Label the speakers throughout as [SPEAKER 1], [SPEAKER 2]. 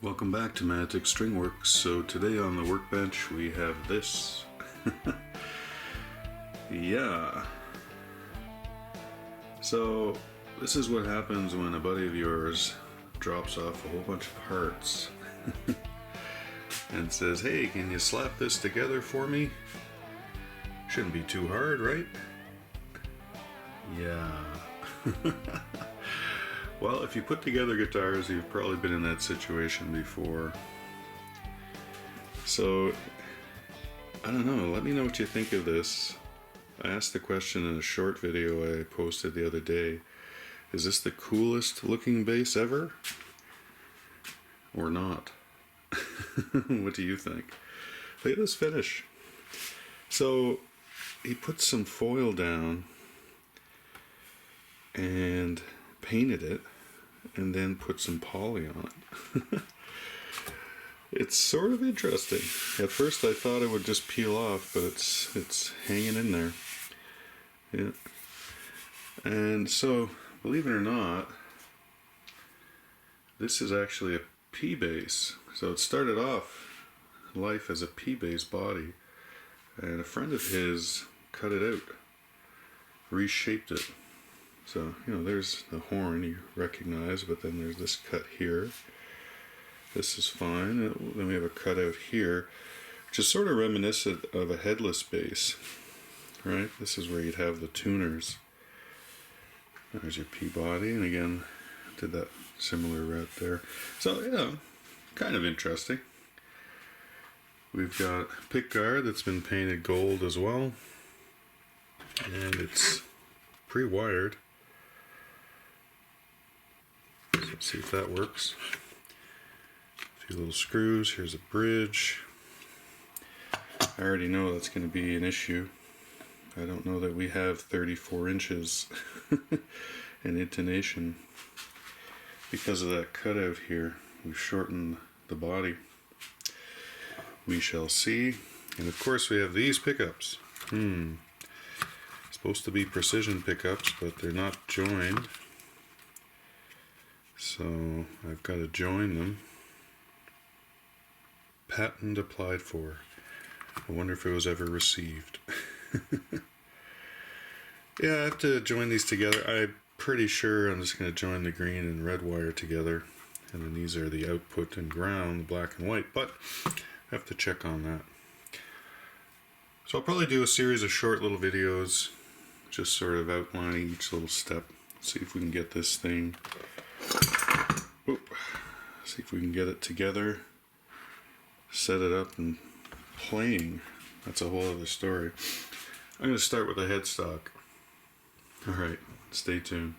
[SPEAKER 1] Welcome back to Mantic Stringworks. So today on the workbench we have this. Yeah. So this is what happens when a buddy of yours drops off a whole bunch of parts and says, hey, can you slap this together for me? Shouldn't be too hard, right? Yeah. Well, if you put together guitars, you've probably been in that situation before. So, I don't know, let me know what you think of this. I asked the question in a short video I posted the other day. Is this the coolest looking bass ever? Or not? What do you think? Look at this finish. So, he put some foil down and painted it, and then put some poly on it. It's sort of interesting. At first I thought it would just peel off, but it's hanging in there. Yeah. And so, believe it or not, this is actually a P bass. So it started off life as a P bass body, and a friend of his cut it out, reshaped it. So, you know, there's the horn you recognize, but then there's this cut here. This is fine. Then we have a cutout here, which is sort of reminiscent of a headless bass, right? This is where you'd have the tuners. There's your P body, and again, did that similar route there. So, yeah, kind of interesting. We've got pick guard that's been painted gold as well, and it's pre-wired. So let's see if that works. A few little screws. Here's a bridge. I already know that's going to be an issue. I don't know that we have 34 inches in intonation. Because of that cutout here, we've shortened the body. We shall see. And of course we have these pickups. Supposed to be precision pickups, but they're not joined. So I've got to join them. Patent applied for. I wonder if it was ever received. Yeah, I have to join these together. I'm pretty sure I'm just going to join the green and red wire together. And then these are the output and ground, black and white. But I have to check on that. So I'll probably do a series of short little videos, just sort of outlining each little step. See if we can get this thing. See if we can get it together, set it up, and playing. That's a whole other story. I'm going to start with a headstock. Alright, stay tuned.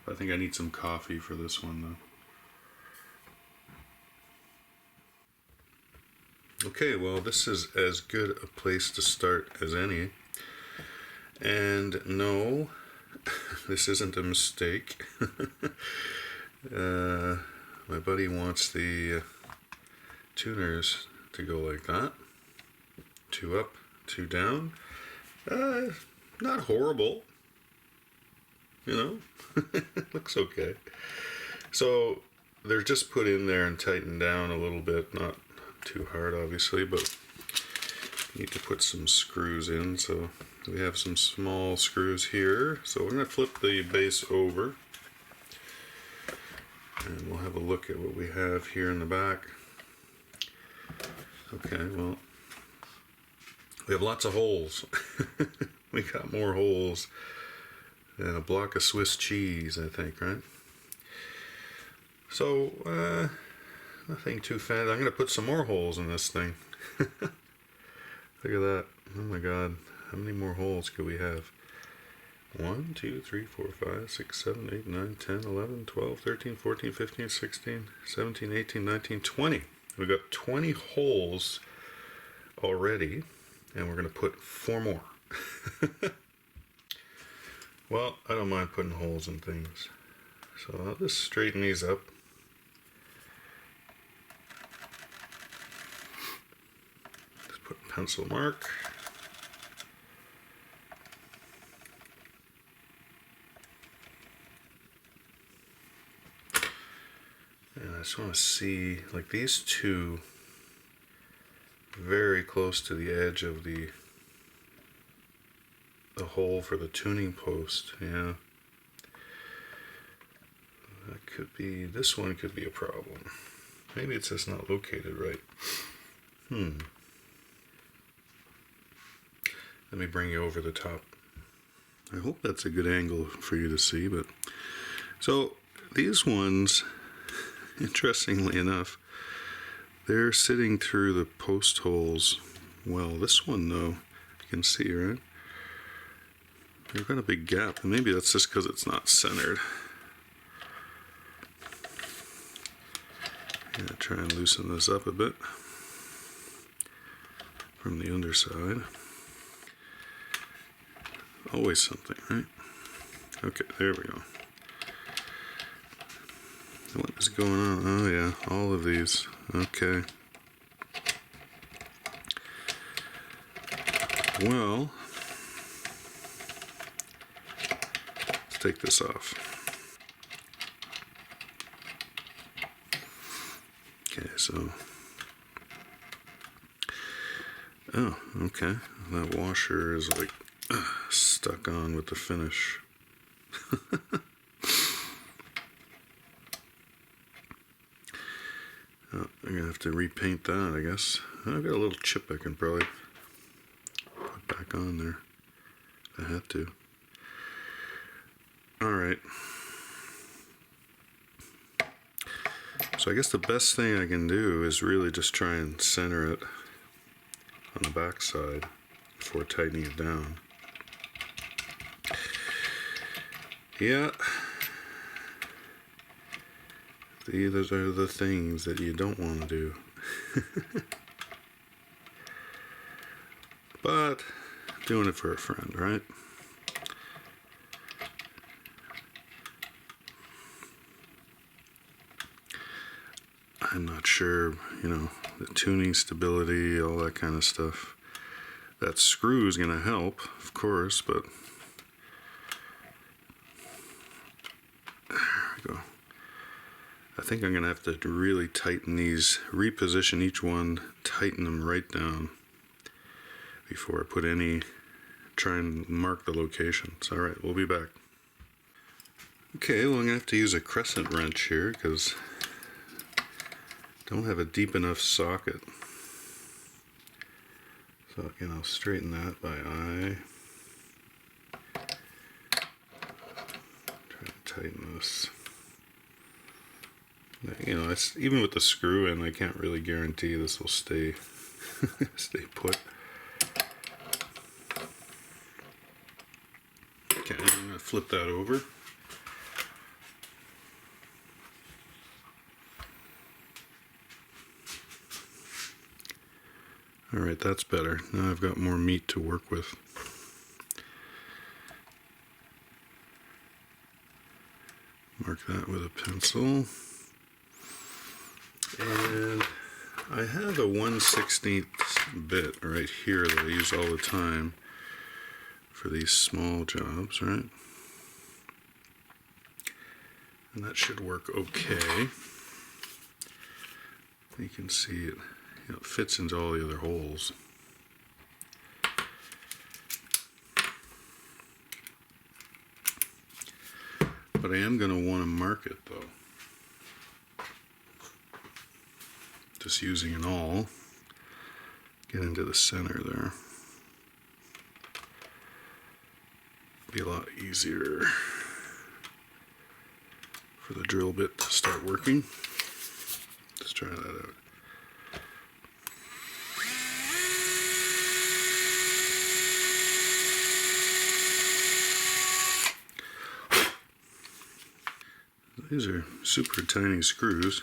[SPEAKER 1] I think I need some coffee for this one though. Okay, well, this is as good a place to start as any. And no, this isn't a mistake. My buddy wants the tuners to go like that. 2 up, 2 down. Not horrible. You know, looks okay. So they're just put in there and tightened down a little bit. Not too hard, obviously, but need to put some screws in. So we have some small screws here. So we're going to flip the bass over. And we'll have a look at what we have here in the back. Okay, well, we have lots of holes. We got more holes than a block of Swiss cheese, I think, right? So, nothing too fancy. I'm going to put some more holes in this thing. Look at that. Oh my god. How many more holes could we have? 1, 2, 3, 4, 5, 6, 7, 8, 9, 10, 11, 12, 13, 14, 15, 16, 17, 18, 19, 20. We've got 20 holes already, and we're going to put 4 more. Well, I don't mind putting holes in things. So I'll just straighten these up. Just put a pencil mark. And just want to see, like these two, very close to the edge of the hole for the tuning post. Yeah, that could be, this one could be a problem. Maybe it's just not located right. Let me bring you over the top. I hope that's a good angle for you to see, but so these ones, interestingly enough, they're sitting through the post holes. Well, this one though, you can see, right? They've got a big gap, and maybe that's just because it's not centered. I'm gonna try and loosen this up a bit from the underside. Always something, right? Okay, there we go. What is going on? Oh yeah, all of these. Okay. Well, let's take this off. Okay, so. Oh, okay. That washer is like stuck on with the finish. Oh, I'm gonna have to repaint that, I guess. I've got a little chip I can probably put back on there. I had to. Alright. So I guess the best thing I can do is really just try and center it on the back side before tightening it down. Yeah. These are the things that you don't want to do. But doing it for a friend, right? I'm not sure, you know, the tuning stability, all that kind of stuff. That screw is going to help, of course, but there we go. I think I'm going to have to really tighten these, reposition each one, tighten them right down before I put any, try and mark the locations. Alright, we'll be back. Okay, well I'm going to have to use a crescent wrench here because I don't have a deep enough socket. So again, I'll straighten that by eye. Try to tighten this. You know, even with the screw in, I can't really guarantee this will stay stay put. Okay, I'm going to flip that over. Alright, that's better. Now I've got more meat to work with. Mark that with a pencil. And I have a 1/16 bit right here that I use all the time for these small jobs, right? And that should work okay. You can see it, you know, it fits into all the other holes. But I am going to want to mark it though. Just using an awl, get into the center there. Be a lot easier for the drill bit to start working. Let's try that out. These are super tiny screws.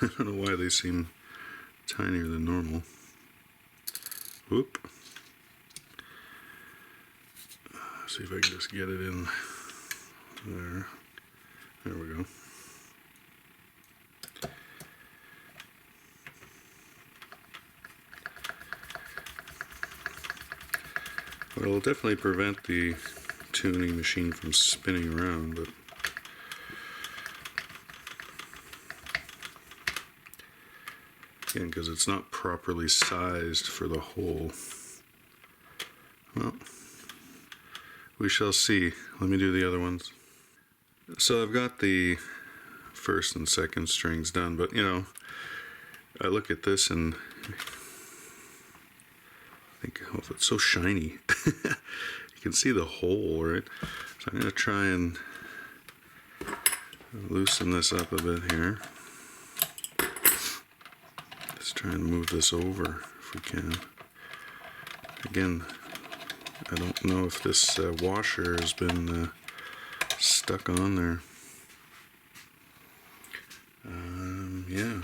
[SPEAKER 1] I don't know why they seem tinier than normal. Whoop. See if I can just get it in there. There we go. Well, it'll definitely prevent the tuning machine from spinning around, but Again, because it's not properly sized for the hole. Well, we shall see. Let me do the other ones. So I've got the first and second strings done, but you know, I look at this and I think, oh, it's so shiny. You can see the hole, right? So I'm going to try and loosen this up a bit here. Let's try and move this over if we can. Again, I don't know if this washer has been stuck on there. Yeah.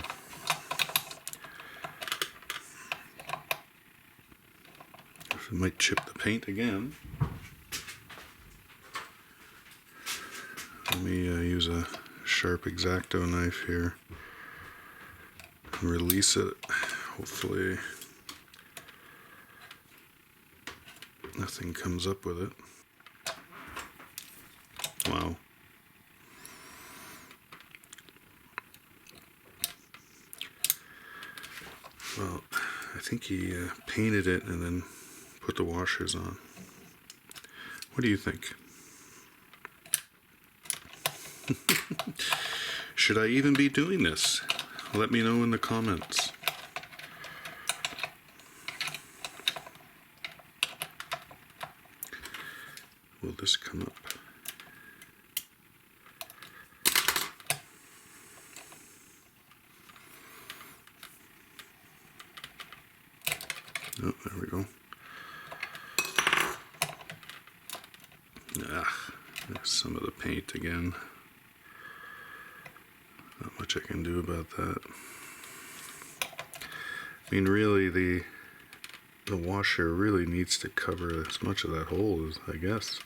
[SPEAKER 1] It might chip the paint again. Let me use a sharp X-Acto knife here and release it. Hopefully nothing comes up with it. Wow. Well, I think he painted it and then put the washers on. What do you think? Should I even be doing this? Let me know in the comments. Will this come up? Oh, there we go. Ah, there's some of the paint again. Not much I can do about that. I mean, really, the washer really needs to cover as much of that hole as, I guess.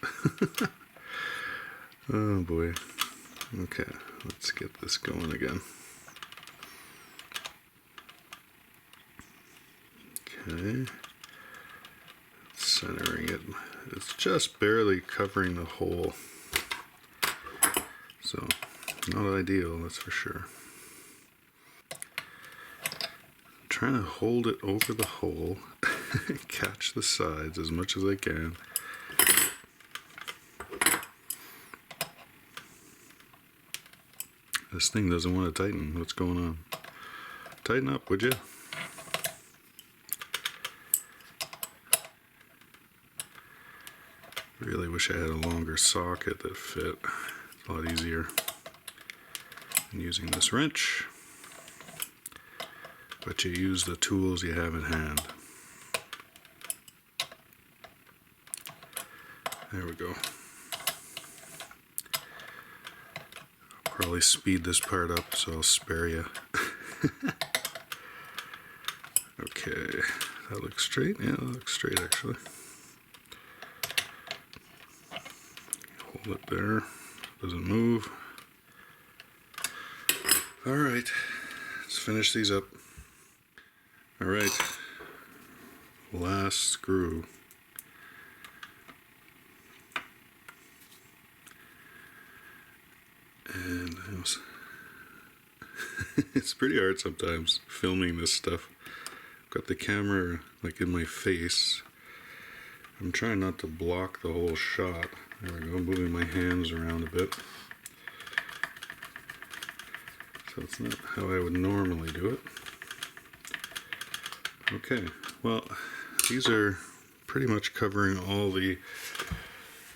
[SPEAKER 1] Oh boy. Okay, let's get this going again. Okay. Centering it. It's just barely covering the hole. So, not ideal, that's for sure. I'm trying to hold it over the hole, catch the sides as much as I can. This thing doesn't want to tighten. What's going on? Tighten up, would you? Really wish I had a longer socket that fit. It's a lot easier than using this wrench. But you use the tools you have at hand. There we go. I'll probably speed this part up so I'll spare you. Okay, that looks straight. Yeah, that looks straight actually. Hold it there, doesn't move. Alright, let's finish these up. Alright, last screw. And it's pretty hard sometimes filming this stuff. I've got the camera like in my face. I'm trying not to block the whole shot. There we go, moving my hands around a bit. So it's not how I would normally do it. Okay, well, these are pretty much covering all the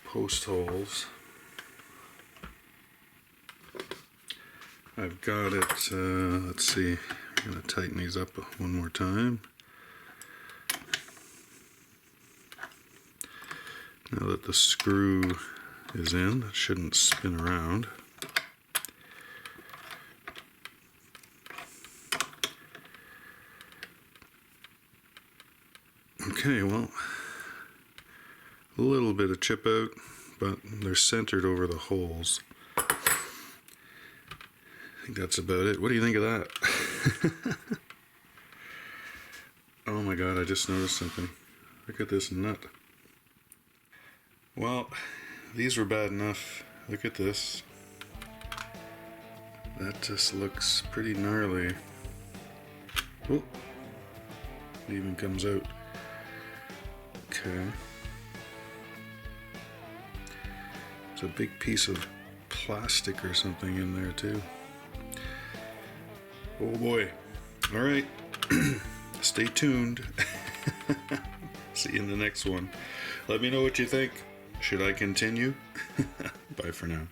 [SPEAKER 1] post holes. I've got it, let's see, I'm going to tighten these up one more time. Now that the screw is in, it shouldn't spin around. Okay, well, a little bit of chip out, but they're centered over the holes. I think that's about it. What do you think of that? Oh my god, I just noticed something. Look at this nut. Well, these were bad enough. Look at this. That just looks pretty gnarly. Oh, it even comes out. Okay. There's a big piece of plastic or something in there too. Oh boy. All right. Stay tuned. See you in the next one. Let me know what you think. Should I continue? Bye for now.